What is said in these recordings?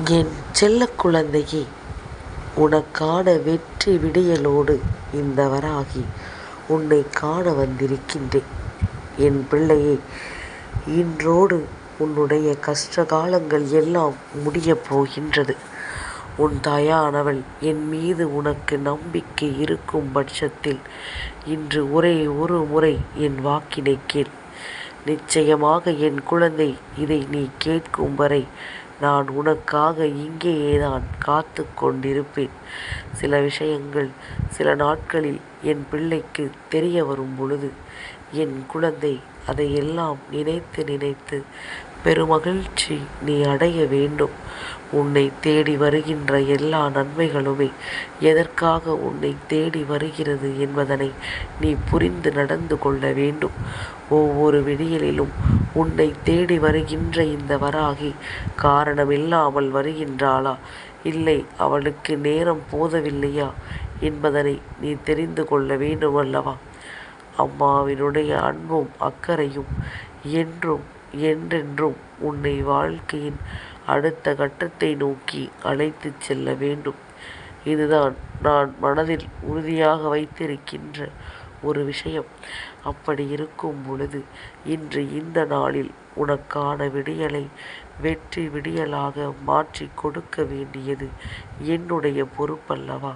என் செல்லக் குழந்தையே, உனக்கான வெற்றி விடியலோடு இந்த வராகி உன்னை காண வந்திருக்கின்றேன். என் பிள்ளையே, இன்றோடு உன்னுடைய கஷ்ட காலங்கள் எல்லாம் முடியப் போகின்றது. உன் தாயானவள் என் மீது உனக்கு நம்பிக்கை இருக்கும் பட்சத்தில் இன்று ஒரே ஒரு முறை என் வாக்கினை கேள். நிச்சயமாக என் குழந்தை, இதை நீ கேட்கும் வரை நான் உனக்காக இங்கேயேதான் காத்து கொண்டிருப்பேன். சில விஷயங்கள் சில நாட்களில் என் பிள்ளைக்கு தெரிய வரும் பொழுது என் குழந்தை அதையெல்லாம் நினைத்து நினைத்து பெருமகிழ்ச்சி நீ அடைய வேண்டும். உன்னை தேடி வருகின்ற எல்லா நன்மைகளுமே எதற்காக உன்னை தேடி வருகிறது என்பதனை நீ புரிந்து நடந்து கொள்ள வேண்டும். ஒவ்வொரு விடியலிலும் உன்னை தேடி வருகின்ற இந்த வராகி காரணமில்லாமல் வருகின்றாளா, இல்லை அவளுக்கு நேரம் போதவில்லையா என்பதனை நீ தெரிந்து கொள்ள வேண்டுமல்லவா? அம்மாவினுடைய அன்பும் அக்கறையும் என்றும் என்றென்றும் உன்னை வாழ்க்கையின் அடுத்த கட்டத்தை நோக்கி அழைத்து செல்ல வேண்டும். இதுதான் நான் மனதில் உறுதியாக வைத்திருக்கின்ற ஒரு விஷயம். அப்படி இருக்கும் பொழுது இன்று இந்த நாளில் உனக்கான விடியலை வெற்றி விடியலாக மாற்றி கொடுக்க வேண்டியது என்னுடைய பொறுப்பல்லவா?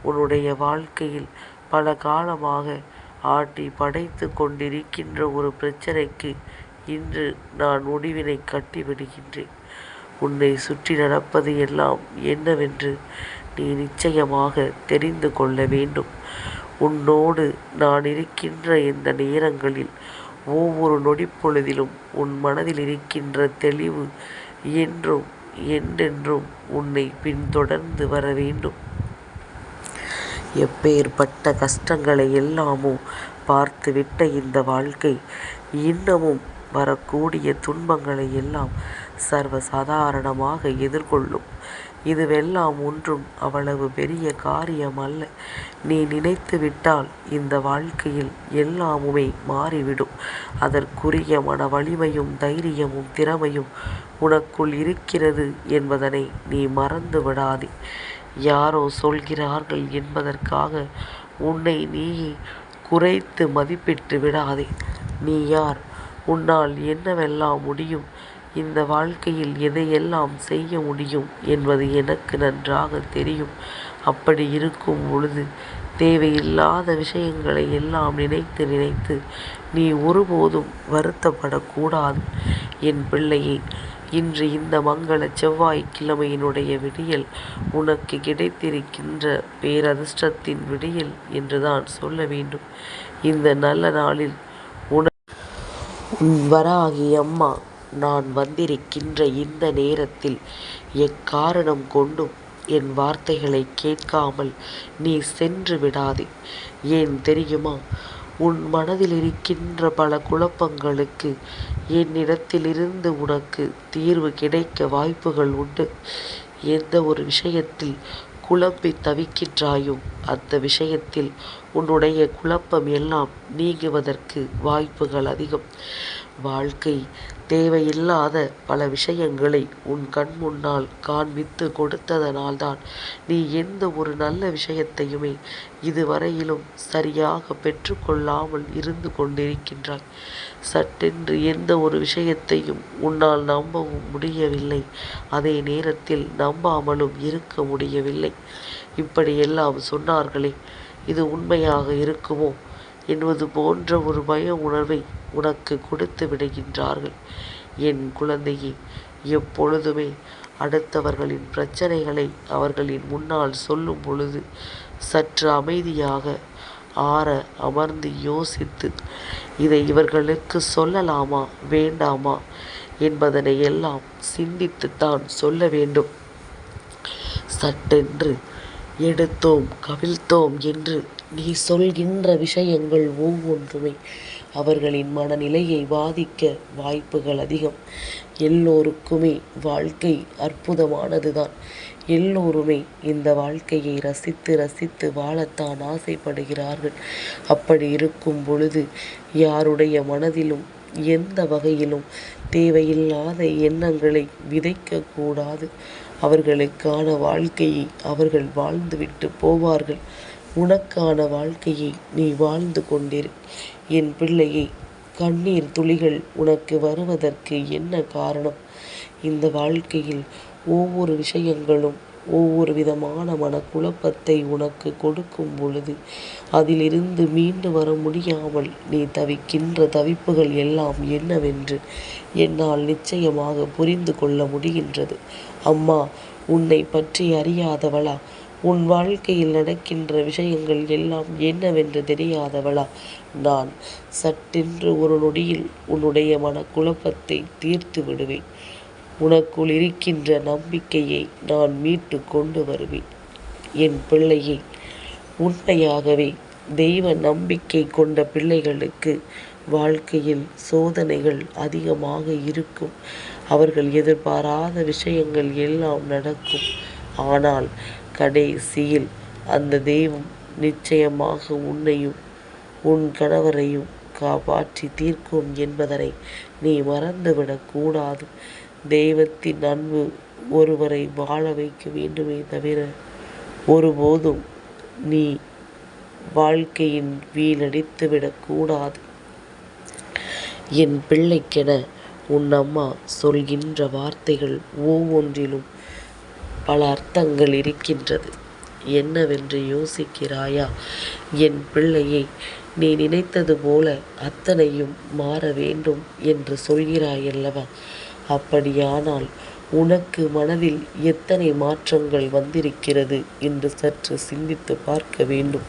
உன்னுடைய வாழ்க்கையில் பல காலமாக ஆட்டி படைத்து கொண்டிருக்கின்ற ஒரு பிரச்சனைக்கு இன்று நான் முடிவினை கட்டிவிடுகின்றேன். உன்னை சுற்றி நடப்பது எல்லாம் என்னவென்று நீ நிச்சயமாக தெரிந்து கொள்ள வேண்டும். உன்னோடு நான் இருக்கின்ற இந்த நேரங்களில் ஒவ்வொரு நொடிப்பொழுதிலும் உன் மனதில் இருக்கின்ற தெளிவு என்றும் என்றென்றும் உன்னை பின்தொடர்ந்து வர வேண்டும். எப்பேற்பட்ட கஷ்டங்களை எல்லாமும் பார்த்துவிட்ட இந்த வாழ்க்கை இன்னமும் வரக்கூடிய துன்பங்களை எல்லாம் சர்வசாதாரணமாக எதிர்கொள்ளும். இதுவெல்லாம் ஒன்றும் அவ்வளவு பெரிய காரியம் அல்ல. நீ நினைத்து விட்டால் இந்த வாழ்க்கையில் எல்லாமுமே மாறிவிடும். அதற்குரிய மன வலிமையும் தைரியமும் திறமையும் உனக்குள் இருக்கிறது என்பதனை நீ மறந்து விடாதே. யாரோ சொல்கிறார்கள் என்பதற்காக உன்னை நீ குறைத்து மதிப்பிட்டு விடாதே. நீ யார்? உன்னால் என்னவெல்லாம் முடியும்? இந்த வாழ்க்கையில் எதையெல்லாம் செய்ய முடியும் என்பது எனக்கு நன்றாக தெரியும். அப்படி இருக்கும் பொழுது தேவையில்லாத விஷயங்களை எல்லாம் நினைத்து நினைத்து நீ ஒருபோதும் வருத்தப்படக்கூடாது. என் பிள்ளையே, இன்று இந்த மங்கள செவ்வாய்க்கிழமையினுடைய விடியல் உனக்கு கிடைத்திருக்கின்ற பேரதிர்ஷ்டத்தின் விடியல் என்றுதான் சொல்ல வேண்டும். இந்த நல்ல நாளில் உன் வராகி அம்மா நான் வந்திருக்கின்ற இந்த நேரத்தில் எக்காரணம் கொண்டும் என் வார்த்தைகளை கேட்காமல் நீ சென்று விடாதே. ஏன் தெரியுமா? உன் மனதில் இருக்கின்ற பல குழப்பங்களுக்கு என்னிடத்திலிருந்து உனக்கு தீர்வு கிடைக்க வாய்ப்புகள் உண்டு. எந்த ஒரு விஷயத்தில் குழம்பி தவிக்கின்றாயோ அந்த விஷயத்தில் உன்னுடைய குழப்பம் எல்லாம் நீங்குவதற்கு வாய்ப்புகள் அதிகம். வாழ்க்கை தேவையில்லாத பல விஷயங்களை உன் கண் முன்னால் காண்பித்து கொடுத்ததனால்தான் நீ எந்த ஒரு நல்ல விஷயத்தையுமே இதுவரையிலும் சரியாக பெற்றுக்கொள்ளாமல் இருந்து கொண்டிருக்கின்றாய். சட்டென்று எந்த ஒரு விஷயத்தையும் உன்னால் நம்பவும் முடியவில்லை, அதே நேரத்தில் நம்பாமலும் இருக்க முடியவில்லை. இப்படியெல்லாம் சொன்னார்களே, இது உண்மையாக இருக்குமோ என்பது போன்ற ஒரு பய உணர்வை உனக்கு கொடுத்து விடுகின்றார்கள். என் குழந்தையே, எப்பொழுதுமே அடுத்தவர்களின் பிரச்சனைகளை அவர்களின் முன்னால் சொல்லும் பொழுது சற்று அமைதியாக ஆற அமர்ந்து யோசித்து இதை இவர்களுக்கு சொல்லலாமா வேண்டாமா என்பதனை எல்லாம் சிந்தித்துத்தான் சொல்ல வேண்டும். சட்டென்று எடுத்தோம் கவிழ்த்தோம் என்று நீ சொல்கின்ற விஷயங்கள் ஒவ்வொன்றுமே அவர்களின் மனநிலையை பாதிக்க வாய்ப்புகள் அதிகம். எல்லோருக்குமே வாழ்க்கை அற்புதமானதுதான். எல்லோருமே இந்த வாழ்க்கையை ரசித்து ரசித்து வாழத்தான் ஆசைப்படுகிறார்கள். அப்படி இருக்கும் பொழுது யாருடைய மனதிலும் எந்த வகையிலும் தேவையில்லாத எண்ணங்களை விதைக்கக்கூடாது. அவர்களுக்கான வாழ்க்கையை அவர்கள் வாழ்ந்துவிட்டு போவார்கள். உனக்கான வாழ்க்கையை நீ வாழ்ந்து கொண்டிரு. என் பிள்ளையை, கண்ணீர் துளிகள் உனக்கு வருவதற்கு என்ன காரணம்? இந்த வாழ்க்கையில் ஒவ்வொரு விஷயங்களும் ஒவ்வொரு விதமான மனக்குழப்பத்தை உனக்கு கொடுக்கும் பொழுது அதிலிருந்து மீண்டு வர முடியாமல் நீ தவிக்கின்ற தவிப்புகள் எல்லாம் என்னவென்று என்னால் நிச்சயமாக புரிந்து கொள்ள முடிகின்றது. அம்மா, உன்னை பற்றி அறியாதவளா? உன் வாழ்க்கையில் நடக்கின்ற விஷயங்கள் எல்லாம் என்னவென்று தெரியாதவளா? நான் சட்டென்று ஒரு நொடியில் உன்னுடைய மனக்குழப்பத்தை தீர்த்து விடுவேன். உனக்குள் இருக்கின்ற நம்பிக்கையை நான் மீட்டு கொண்டு வருவேன். என் பிள்ளையை, உண்மையாகவே தெய்வ நம்பிக்கை கொண்ட பிள்ளைகளுக்கு வாழ்க்கையில் சோதனைகள் அதிகமாக இருக்கும். அவர்கள் எதிர்பாராத விஷயங்கள் எல்லாம் நடக்கும். ஆனால் கடைசியில் அந்த தெய்வம் நிச்சயமாக உன்னையும் உன் கணவரையும் காப்பாற்றி தீர்க்கும் என்பதனை நீ மறந்துவிடக்கூடாது. தெய்வத்தின் அன்பு ஒருவரை வாழ வைக்க வேண்டுமே தவிர ஒருபோதும் நீ வாழ்க்கையின் வீணடித்து விடக்கூடாது. என் பிள்ளைக்கென உன் அம்மா சொல்கின்ற வார்த்தைகள் ஒவ்வொன்றிலும் பல அர்த்தங்கள் இருக்கின்றது. என்னவென்று யோசிக்கிறாயா? என் பிள்ளையை, நீ நினைத்தது போல அத்தனையும் மாற வேண்டும் என்று சொல்கிறாயல்லவா? அப்படியானால் உனக்கு மனதில் எத்தனை மாற்றங்கள் வந்திருக்கிறது என்று சற்று சிந்தித்து பார்க்க வேண்டும்.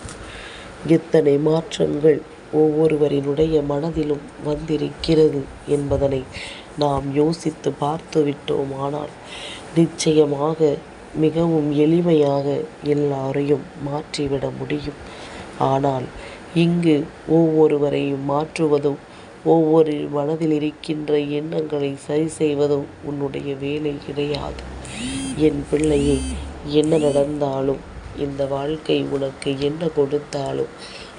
எத்தனை மாற்றங்கள் ஒவ்வொருவரினுடைய மனதிலும் வந்திருக்கிறது என்பதனை நாம் யோசித்து பார்த்து விட்டோமானால் நிச்சயமாக மிகவும் எளிமையாக எல்லாரையும் மாற்றிவிட முடியும். ஆனால் இங்கு ஒவ்வொருவரையும் மாற்றுவதோ ஒவ்வொரு மனதில் இருக்கின்ற எண்ணங்களை சரி செய்வதோ உன்னுடைய வேலை கிடையாது. என் பிள்ளையை, என்ன நடந்தாலும், இந்த வாழ்க்கை உனக்கு என்ன கொடுத்தாலும்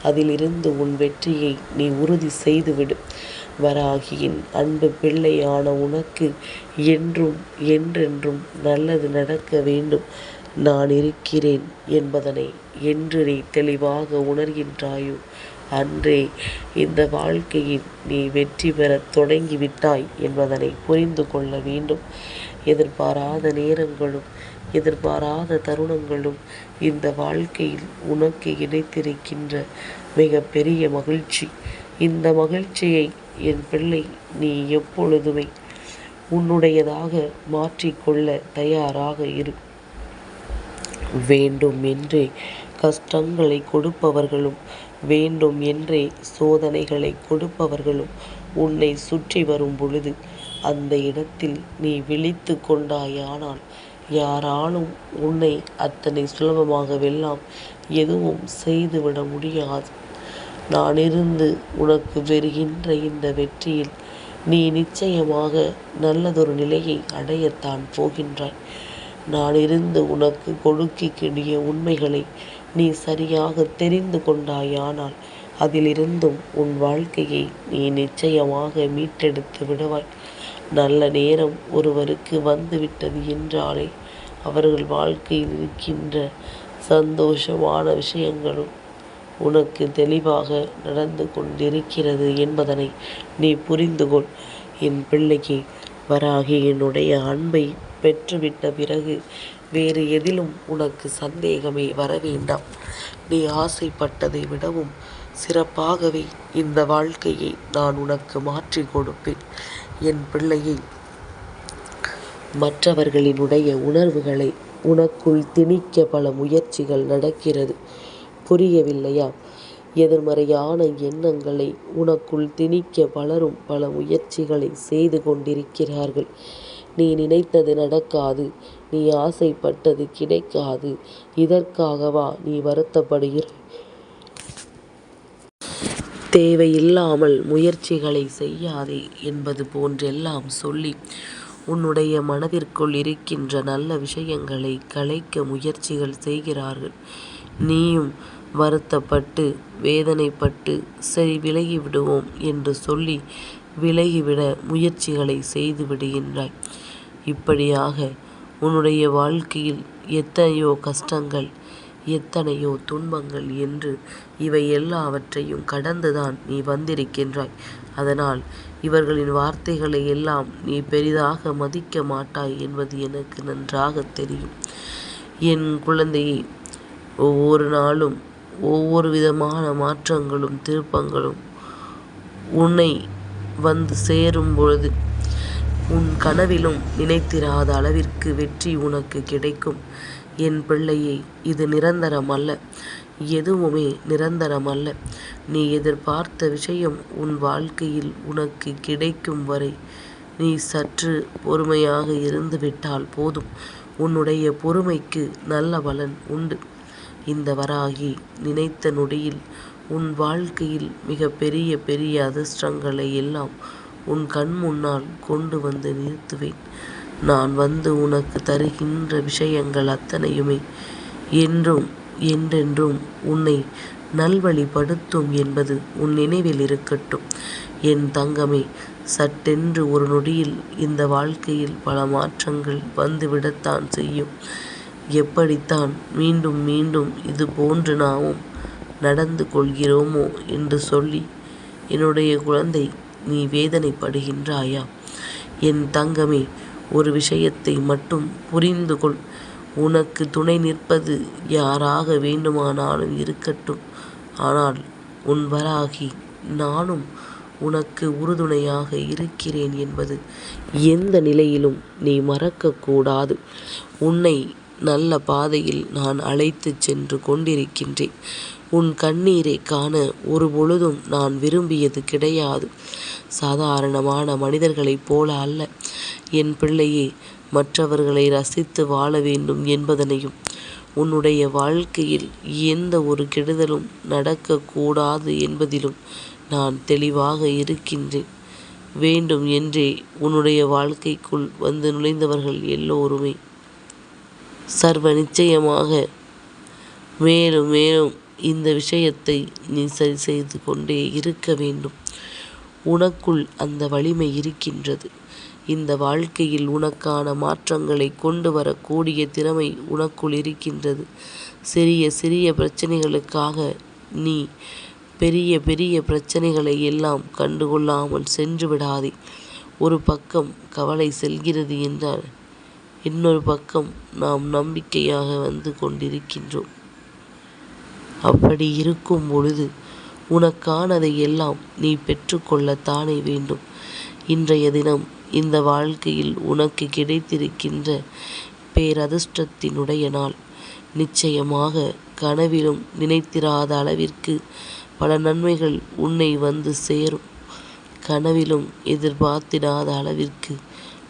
அதிலிருந்து உன் வெற்றியை நீ உறுதி செய்துவிடு. வராகியின் அன்பு பிள்ளையான உனக்கு என்றும் என்றென்றும் நல்லது நடக்க வேண்டும். நான் இருக்கிறேன் என்பதனை என்று நீ தெளிவாக உணர்கின்றாயோ அன்றே இந்த வாழ்க்கையில் நீ வெற்றி பெறத் தொடங்கிவிட்டாய் என்பதனை புரிந்து கொள்ள வேண்டும். எதிர்பாராத நேரங்களும் எதிர்பாராத தருணங்களும் இந்த வாழ்க்கையில் உனக்கு கிடைத்திருக்கின்ற மிக பெரிய மகிழ்ச்சி. இந்த மகிழ்ச்சியை என் பிள்ளை நீ எப்பொழுதுமே உன்னுடையதாக மாற்றிக்கொள்ள தயாராக இரு. வேண்டும் என்றே கஷ்டங்களை கொடுப்பவர்களும் வேண்டும் என்றே சோதனைகளை கொடுப்பவர்களும் உன்னை சுற்றி வரும் பொழுது அந்த இடத்தில் நீ விழித்து கொண்டாயானால் யாராலும் உன்னை அத்தனை சுலபமாக வெல்லாம் எதுவும் செய்துவிட முடியாது. நான் இருந்து உனக்கு பெறுகின்ற இந்த வெற்றியில் நீ நிச்சயமாக நல்லதொரு நிலையை அடையத்தான் போகின்றாய். நான் இருந்து உனக்கு கொடுக்கக்கூடிய உண்மைகளை நீ சரியாக தெரிந்து கொண்டாயானால் அதிலிருந்தும் உன் வாழ்க்கையை நீ நிச்சயமாக மீட்டெடுத்து விடுவாய். நல்ல நேரம் ஒருவருக்கு வந்துவிட்டது என்றாலே அவர்கள் வாழ்க்கையில் இருக்கின்ற சந்தோஷமான விஷயங்களும் உனக்கு தெளிவாக நடந்து கொண்டிருக்கிறது என்பதனை நீ புரிந்து கொள். என் பிள்ளைக்கு, வராகி என்னுடைய அன்பை பெற்றுவிட்ட பிறகு வேறு எதிலும் உனக்கு சந்தேகமே வர வேண்டாம். நீ ஆசைப்பட்டதை விடவும் சிறப்பாகவே இந்த வாழ்க்கையை நான் உனக்கு மாற்றி கொடுப்பேன். என் பிள்ளையை, மற்றவர்களினுடைய உணர்வுகளை உனக்குள் திணிக்க பல முயற்சிகள் நடக்கிறது. புரியவில்லையா? எதிர்மறையான எண்ணங்களை உனக்குள் திணிக்க பலரும் பல முயற்சிகளை செய்து கொண்டிருக்கிறார்கள். நீ நினைத்தது நடக்காது, நீ ஆசைப்பட்டது கிடைக்காது, இதற்காகவா நீ வருத்தப்படுகிறாய்? தேவையில்லாமல் முயற்சிகளை செய்யாதே என்பது போன்றெல்லாம் சொல்லி உன்னுடைய மனதிற்குள் இருக்கின்ற நல்ல விஷயங்களை கலைக்க முயற்சிகள் செய்கிறார்கள். நீயும் வருத்தப்பட்டு வேதனைப்பட்டு சரி விலகி விடுவோம் என்று சொல்லி விலகிவிட முயற்சிகளை செய்து விடுகின்றாய். இப்படியாக உன்னுடைய வாழ்க்கையில் எத்தனையோ கஷ்டங்கள், எத்தனையோ துன்பங்கள் என்று இவை எல்லாவற்றையும் கடந்துதான் நீ வந்திருக்கின்றாய். அதனால் இவர்களின் வார்த்தைகளை எல்லாம் நீ பெரிதாக மதிக்க மாட்டாய் என்பது எனக்கு நன்றாக தெரியும். என் குழந்தையை, ஒவ்வொரு நாளும் ஒவ்வொரு விதமான மாற்றங்களும் திருப்பங்களும் உன்னை வந்து சேரும் பொழுது உன் கனவிலும் நினைத்திராத அளவிற்கு வெற்றி உனக்கு கிடைக்கும். என் பிள்ளையே, இது நிரந்தரம் அல்ல, எதுவுமே நிரந்தரம் அல்ல. நீ எதிர்பார்த்த விஷயம் உன் வாழ்க்கையில் உனக்கு கிடைக்கும் வரை நீ சற்று பொறுமையாக இருந்துவிட்டால் போதும். உன்னுடைய பொறுமைக்கு நல்ல பலன் உண்டு. இந்த வராகி நினைத்த நொடியில் உன் வாழ்க்கையில் மிக பெரிய பெரிய அதிர்ஷ்டங்களை எல்லாம் உன் கண் முன்னால் கொண்டு வந்து நிறுத்துவேன். நான் வந்து உனக்கு தருகின்ற விஷயங்கள் அத்தனையுமே என்றும் என்றென்றும் உன்னை நல்வழிப்படுத்தும் என்பது உன் நினைவில் இருக்கட்டும். என் தங்கமே, சட்டென்று ஒரு நொடியில் இந்த வாழ்க்கையில் பல மாற்றங்கள் வந்துவிடத்தான் செய்யும். எப்படித்தான் மீண்டும் மீண்டும் இது போன்று நாமும் நடந்து கொள்கிறோமோ என்று சொல்லி என்னுடைய குழந்தை, நீ வேதனைப்படுகின்றாயா? என் தங்கமே, ஒரு விஷயத்தை மட்டும் புரிந்து கொள். உனக்கு துணை நிற்பது யாராக வேண்டுமானாலும் இருக்கட்டும். ஆனால் உன் வராகி நானும் உனக்கு உறுதுணையாக இருக்கிறேன் என்பது எந்த நிலையிலும் நீ மறக்கக்கூடாது. உன்னை நல்ல பாதையில் நான் அழைத்து சென்று கொண்டிருக்கின்றேன். உன் கண்ணீரை காண ஒரு பொழுதும் நான் விரும்பியது கிடையாது. சாதாரணமான மனிதர்களைப் போல அல்ல என் பிள்ளையே. மற்றவர்களை ரசித்து வாழ வேண்டும் என்பதனையும், உன்னுடைய வாழ்க்கையில் எந்த ஒரு கெடுதலும் நடக்கக்கூடாது என்பதிலும் நான் தெளிவாக இருக்கின்றேன். வேண்டும் என்றே உன்னுடைய வாழ்க்கைக்குள் வந்து நுழைந்தவர்கள் எல்லோருமே சர்வ நிச்சயமாக மேலும் மேலும் இந்த விஷயத்தை நீ சரி செய்து கொண்டே இருக்க வேண்டும். உனக்குள் அந்த வலிமை இருக்கின்றது. இந்த வாழ்க்கையில் உனக்கான மாற்றங்களை கொண்டு வரக்கூடிய திறமை உனக்குள் இருக்கின்றது. சிறிய சிறிய பிரச்சனைகளுக்காக நீ பெரிய பெரிய பிரச்சனைகளை எல்லாம் கண்டுகொள்ளாமல் சென்று விடாதே. ஒரு பக்கம் கவலை செல்கிறது என்றால் இன்னொரு பக்கம் நாம் நம்பிக்கையாக வந்து கொண்டிருக்கின்றோம். அப்படி இருக்கும் பொழுது உனக்கானதை எல்லாம் நீ பெற்றுக்கொள்ளத்தானே வேண்டும். இன்றைய தினம் இந்த வாழ்க்கையில் உனக்கு கிடைத்திருக்கின்ற பேரதிர்ஷ்டத்தினுடைய நாள். நிச்சயமாக கனவிலும் நினைத்திராத அளவிற்கு பல நன்மைகள் உன்னை வந்து சேரும். கனவிலும் எதிர்பார்த்திடாத அளவிற்கு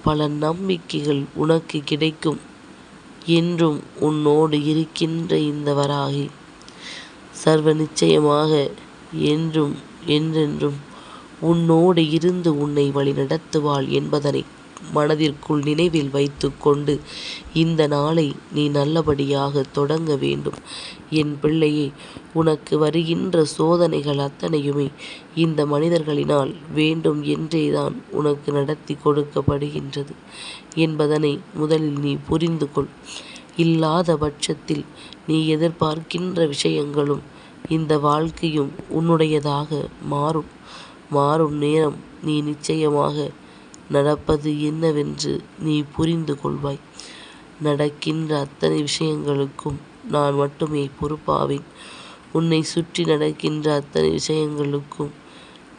பல நம்பிக்கைகள் உனக்கு கிடைக்கும். என்றும் உன்னோடு இருக்கின்ற இந்த வராகி சர்வ நிச்சயமாக என்றும் என்றென்றும் உன்னோடு இருந்து உன்னை வழி நடத்துவாள் என்பதனை மனதிற்குள் நினைவில் வைத்து கொண்டு இந்த நாளை நீ நல்லபடியாக தொடங்க வேண்டும். என் பிள்ளையே, உனக்கு வருகின்ற சோதனைகள் அத்தனையுமே இந்த மனிதர்களினால் வேண்டும் என்றேதான் உனக்கு நடத்தி கொடுக்கப்படுகின்றது என்பதனை முதலில் நீ புரிந்து கொள். இல்லாத பட்சத்தில் நீ எதிர்பார்க்கின்ற விஷயங்களும் இந்த வாழ்க்கையும் உன்னுடையதாக மாறும் நேரம் நீ நிச்சயமாக நடப்பது என்னவென்று நீ புரிந்து கொள்வாய். நடக்கின்ற அத்தனை விஷயங்களுக்கும் நான் மட்டுமே பொறுப்பாவேன். உன்னை சுற்றி நடக்கின்ற அத்தனை விஷயங்களுக்கும்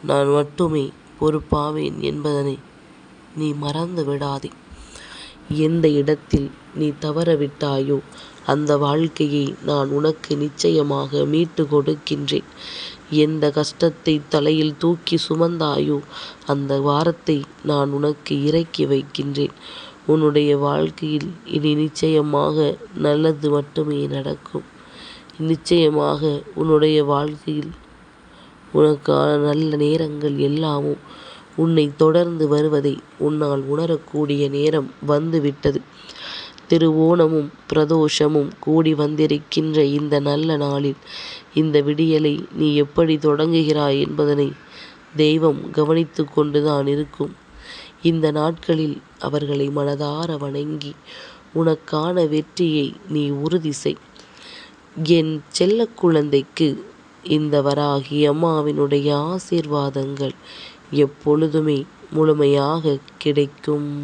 நான் மட்டுமே பொறுப்பாவேன் என்பதனை நீ மறந்து விடாதே. எந்த இடத்தில் நீ தவறவிட்டாயோ அந்த வாழ்க்கையை நான் உனக்கு நிச்சயமாக மீட்டு கொடுக்கின்றேன். எந்த கஷ்டத்தை தலையில் தூக்கி சுமந்தாயோ அந்த வாரத்தை நான் உனக்கு இறக்கி வைக்கின்றேன். உன்னுடைய வாழ்க்கையில் இனி நிச்சயமாக நல்லது மட்டுமே நடக்கும். நிச்சயமாக உன்னுடைய வாழ்க்கையில் உனக்கான நல்ல நேரங்கள் எல்லாமும் உன்னை தொடர்ந்து வருவதை உன்னால் உணரக்கூடிய நேரம் வந்துவிட்டது. திருவோணமும் பிரதோஷமும் கூடி வந்திருக்கின்ற இந்த நல்ல நாளில் இந்த விடியலை நீ எப்படி தொடங்குகிறாய் என்பதனை தெய்வம் கவனித்து கொண்டுதான் இருக்கும். இந்த நாட்களில் அவர்களை மனதார வணங்கி உனக்கான வெற்றியை நீ உறுதி செய். என் செல்ல குழந்தைக்கு இந்த வராகி அம்மாவினுடைய ஆசீர்வாதங்கள் எப்பொழுதுமே முழுமையாக கிடைக்கும்.